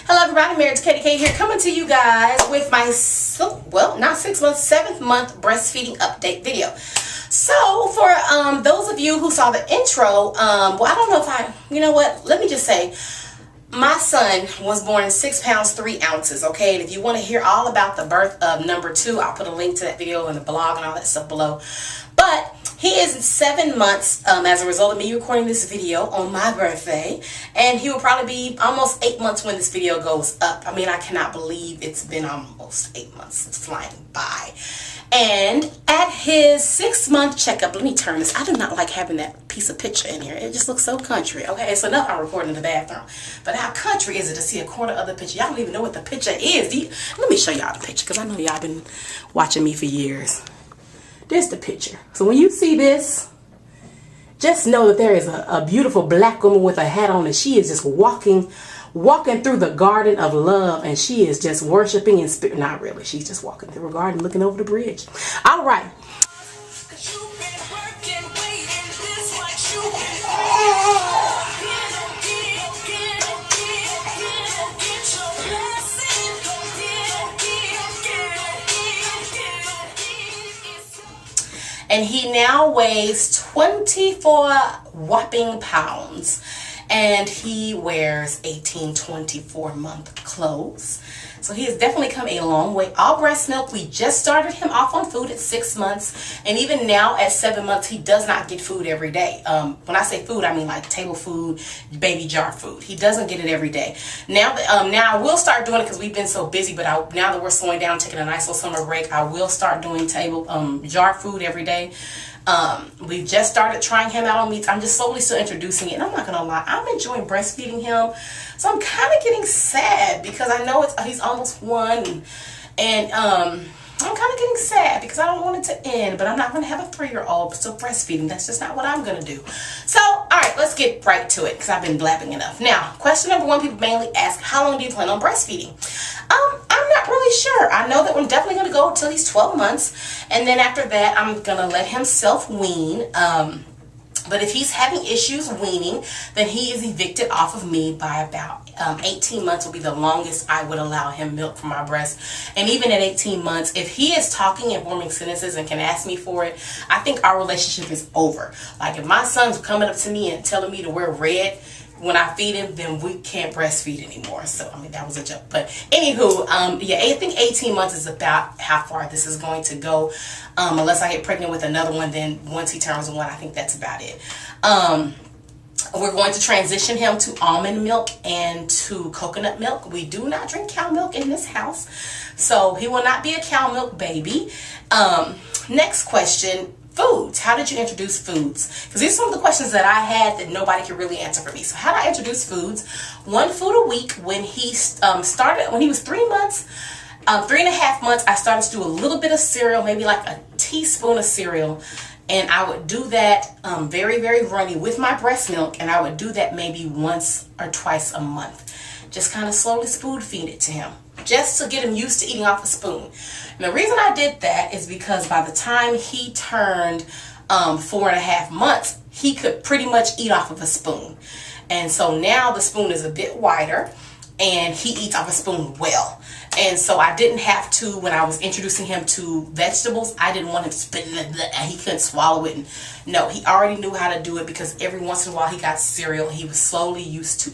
Hello everybody, Married to Katie K here, coming to you guys with my, not 6 months, 7th month breastfeeding update video. So for those of you who saw the intro, well, I don't know if you know what, let me just say, my son was born 6 pounds 3 ounces, okay? And if you want to hear all about the birth of number 2, I'll put a link to that video in the blog and all that stuff below. But he is 7 months as a result of me recording this video on my birthday, and he will probably be almost 8 months when this video goes up. I mean, I cannot believe it's been almost 8 months. It's flying by. And at his 6-month checkup, let me turn this. I do not like having that piece of picture in here. It just looks so country. Okay, so now I'm recording in the bathroom. But how country is it to see a corner of the picture? Y'all don't even know what the picture is. Let me show y'all the picture because I know y'all been watching me for years. There's the picture. So when you see this, just know that there is a beautiful black woman with a hat on, and she is just walking through the garden of love, and she is just worshiping in spirit. Not really. She's just walking through a garden looking over the bridge. All right. And he now weighs 24 whopping pounds. And he wears 18, 24-month clothes. So he has definitely come a long way. All breast milk. We just started him off on food at 6 months. And even now at 7 months, he does not get food every day. When I say food, I mean like table food, baby jar food. He doesn't get it every day. Now I will start doing it because we've been so busy. But now that we're slowing down, taking a nice little summer break, I will start doing table jar food every day. We've just started trying him out on meats. I'm just slowly still introducing it, and I'm not gonna lie, I'm enjoying breastfeeding him. So I'm kind of getting sad because I know he's almost 1, and I'm kind of getting sad because I don't want it to end. But I'm not gonna have a 3-year-old still breastfeeding. That's just not what I'm gonna do. So all right, let's get right to it because I've been blabbing enough. Now, question number 1, people mainly ask, how long do you plan on breastfeeding? I'm not really sure. I know that we're definitely going to go until he's 12 months. And then after that, I'm going to let him self-wean. But if he's having issues weaning, then he is evicted off of me by about 18 months will be the longest I would allow him milk from my breast. And even at 18 months, if he is talking and forming sentences and can ask me for it, I think our relationship is over. Like if my son's coming up to me and telling me to wear red when I feed him, then we can't breastfeed anymore. So I mean, that was a joke. But anywho, yeah, I think 18 months is about how far this is going to go. Unless I get pregnant with another one, then once he turns 1, I think that's about it. We're going to transition him to almond milk and to coconut milk. We do not drink cow milk in this house, so he will not be a cow milk baby. Next question. Foods. How did you introduce foods? Because these are some of the questions that I had that nobody could really answer for me. So how did I introduce foods? 1 food a week. When he started, when he was 3 months, 3.5 months, I started to do a little bit of cereal, maybe like a teaspoon of cereal. And I would do that very, very runny with my breast milk. And I would do that maybe once or twice a month. Just kind of slowly spoon feed it to him, just to get him used to eating off a spoon. And the reason I did that is because by the time he turned 4.5 months, he could pretty much eat off of a spoon. And so now the spoon is a bit wider and he eats off a spoon well. And so I didn't have to, when I was introducing him to vegetables, I didn't want him spitting it and he couldn't swallow it. And no, he already knew how to do it because every once in a while he got cereal. He was slowly used to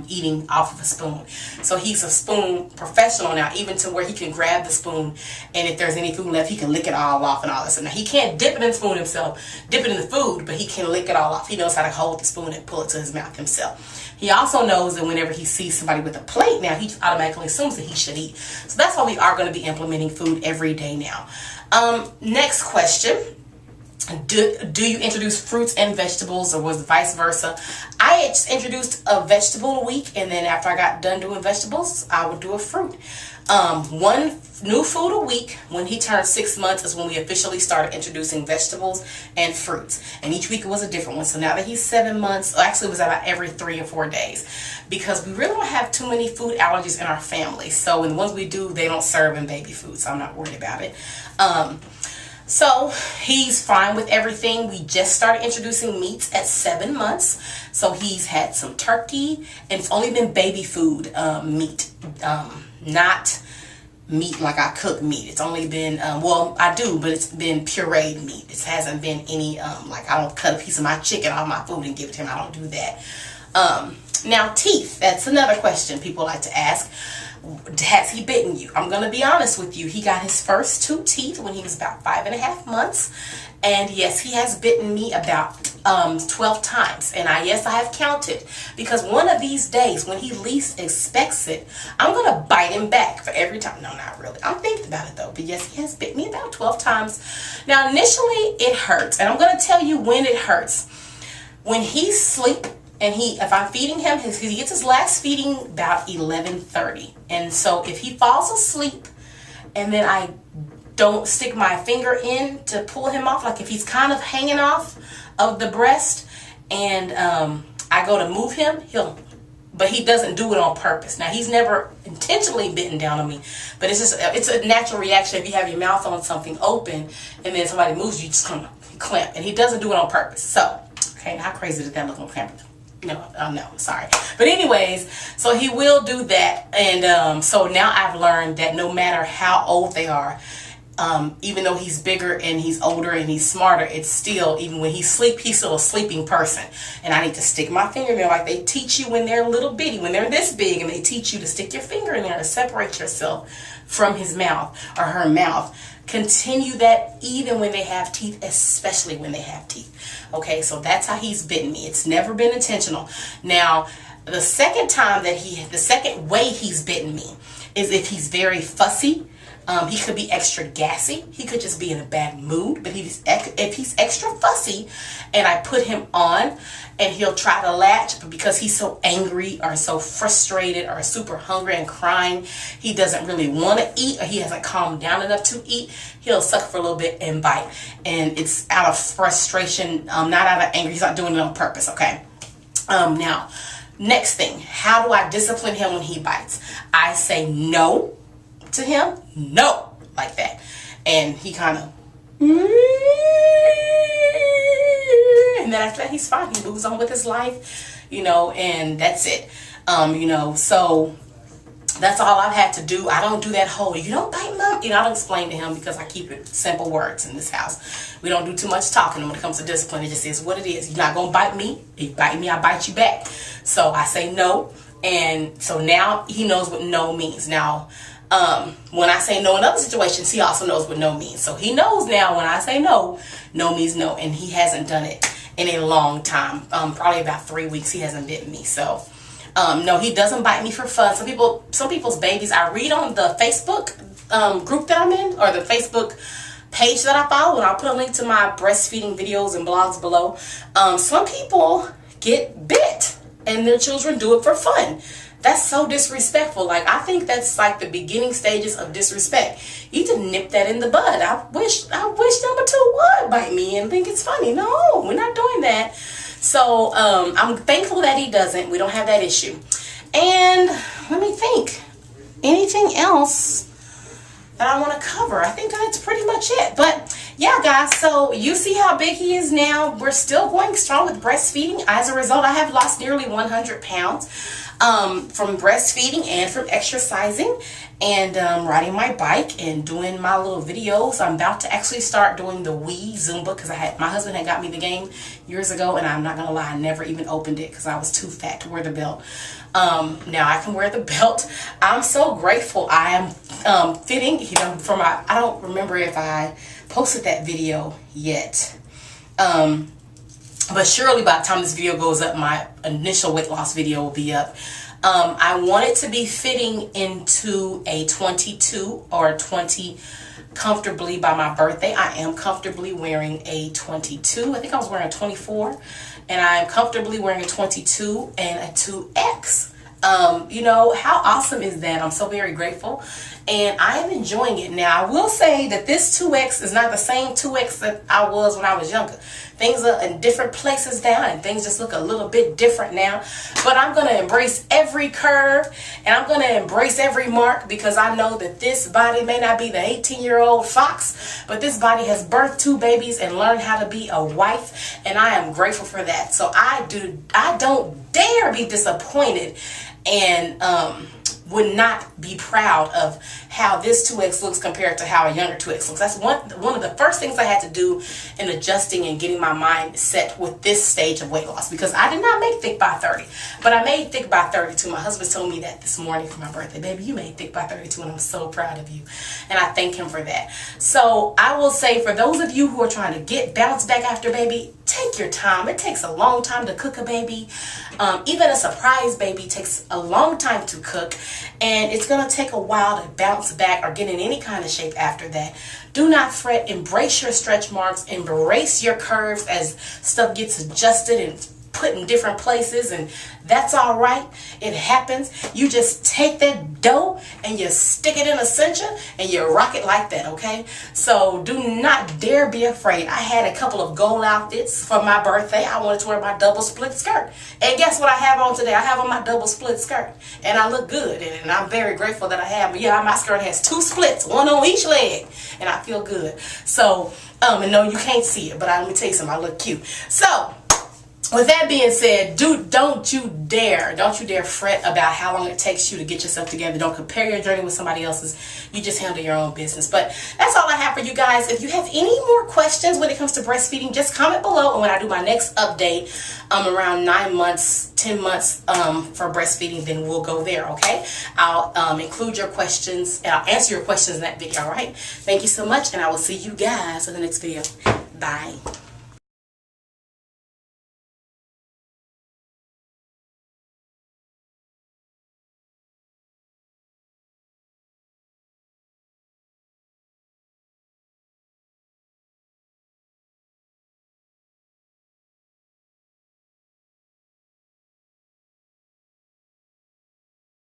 eating off of a spoon. So he's a spoon professional now, even to where he can grab the spoon, and if there's any food left, he can lick it all off and all that. So now he can't dip it in the spoon himself, dip it in the food, but he can lick it all off. He knows how to hold the spoon and pull it to his mouth himself. He also knows that whenever he sees somebody with a plate now, he automatically assumes that he should eat. So that's why we are going to be implementing food every day now. Next question. Do you introduce fruits and vegetables, or was it vice versa? I just introduced a vegetable a week, and then after I got done doing vegetables, I would do a fruit. 1 new food a week when he turned 6 months is when we officially started introducing vegetables and fruits. And each week it was a different one. So now that he's 7 months, actually it was about every 3 or 4 days, because we really don't have too many food allergies in our family. So when the ones we do, they don't serve in baby food, so I'm not worried about it. So he's fine with everything. We just started introducing meats at 7 months. So he's had some turkey, and it's only been baby food meat, not meat like I cook meat. It's only been, well, I do, but it's been pureed meat. It hasn't been any, like I don't cut a piece of my chicken off my food and give it to him. I don't do that. Now teeth, that's another question people like to ask. Has he bitten you? I'm going to be honest with you. He got his first 2 teeth when he was about 5.5 months. And yes, he has bitten me about 12 times. And yes, I have counted. Because one of these days, when he least expects it, I'm going to bite him back for every time. No, not really. I'm thinking about it though. But yes, he has bit me about 12 times. Now, initially, it hurts. And I'm going to tell you when it hurts. When he's asleep, and if I'm feeding him, he gets his last feeding about 11:30. And so if he falls asleep and then I don't stick my finger in to pull him off, like if he's kind of hanging off of the breast and I go to move him, but he doesn't do it on purpose. Now, he's never intentionally bitten down on me, but it's a natural reaction. If you have your mouth on something open and then somebody moves, you just clamp, and he doesn't do it on purpose. So, okay, how crazy did that look on camera? No, sorry. But anyways, so he will do that. And so now I've learned that no matter how old they are, even though he's bigger and he's older and he's smarter, it's still, even when he's asleep, he's still a sleeping person. And I need to stick my finger in there like they teach you when they're little bitty, when they're this big, and they teach you to stick your finger in there to separate yourself from his mouth or her mouth. Continue that even when they have teeth, especially when they have teeth. Okay, so that's how he's bitten me. It's never been intentional. Now, the second way he's bitten me is if he's very fussy. He could be extra gassy. He could just be in a bad mood. But if he's extra fussy and I put him on and he'll try to latch, but because he's so angry or so frustrated or super hungry and crying, he doesn't really want to eat, or he hasn't calmed down enough to eat, he'll suck for a little bit and bite. And it's out of frustration, not out of anger. He's not doing it on purpose, okay? Now, next thing, how do I discipline him when he bites? I say no to him, no, like that, and he kind of, and then after that he's fine. He moves on with his life, and that's it. So that's all I've had to do. I don't do that whole, you don't bite mom. I don't explain to him, because I keep it simple words in this house. We don't do too much talking when it comes to discipline. It just is what it is. You're not gonna bite me. If you bite me, I bite you back. So I say no, and so now he knows what no means. Now, when I say no in other situations, he also knows what no means. So he knows now when I say no, no means no. And he hasn't done it in a long time. Probably about 3 weeks he hasn't bitten me. So, no, he doesn't bite me for fun. Some people's babies, I read on the Facebook group that I'm in, or the Facebook page that I follow, and I'll put a link to my breastfeeding videos and blogs below. Some people get bit and their children do it for fun. That's so disrespectful. Like, I think that's like the beginning stages of disrespect. You need to nip that in the bud. I wish number 2 would bite me and think it's funny. No, we're not doing that. So I'm thankful that he doesn't. We don't have that issue. And let me think. Anything else that I want to cover? I think that's pretty much it. But yeah, guys, so you see how big he is now. We're still going strong with breastfeeding. As a result, I have lost nearly 100 pounds. From breastfeeding and from exercising and riding my bike and doing my little videos. I'm about to actually start doing the Wii Zumba, because my husband had got me the game years ago, and I'm not gonna lie, I never even opened it because I was too fat to wear the belt. Now I can wear the belt. I'm so grateful. I am fitting, I don't remember if I posted that video yet. But surely by the time this video goes up, my initial weight loss video will be up. I want it to be fitting into a 22 or a 20 comfortably by my birthday. I am comfortably wearing a 22. I think I was wearing a 24. And I am comfortably wearing a 22 and a 2X. How awesome is that? I'm so very grateful. and I am enjoying it. Now, I will say that this 2X is not the same 2X that I was when I was younger. Things are in different places now, and things just look a little bit different now. But I'm going to embrace every curve, and I'm going to embrace every mark, because I know that this body may not be the 18-year-old fox, but this body has birthed 2 babies and learned how to be a wife, and I am grateful for that. So I don't dare be disappointed, and would not be proud of how this 2X looks compared to how a younger 2X looks. That's one of the first things I had to do in adjusting and getting my mind set with this stage of weight loss, because I did not make thick by 30, but I made thick by 32. My husband told me that this morning for my birthday. Baby, you made thick by 32, and I'm so proud of you, and I thank him for that. So I will say, for those of you who are trying to bounce back after baby, take your time. It takes a long time to cook a baby. Even a surprise baby takes a long time to cook, and it's going to take a while to bounce back or get in any kind of shape after that. Do not fret. Embrace your stretch marks. Embrace your curves as stuff gets adjusted and put in different places, and that's all right. It happens. You just take that dough and you stick it in a cincher and you rock it like that, okay? So do not dare be afraid. I had a couple of gold outfits for my birthday. I wanted to wear my double split skirt, and guess what I have on today? I have on my double split skirt, and I look good, and I'm very grateful that I have. But yeah, my skirt has 2 splits, one on each leg, and I feel good. So and no, you can't see it, but let me tell you something, I look cute. So with that being said, don't you dare fret about how long it takes you to get yourself together. Don't compare your journey with somebody else's. You just handle your own business. But that's all I have for you guys. If you have any more questions when it comes to breastfeeding, just comment below, and when I do my next update around 9 months, 10 months for breastfeeding, then we'll go there, okay? I'll include your questions, and I'll answer your questions in that video, all right? Thank you so much, and I will see you guys in the next video. Bye.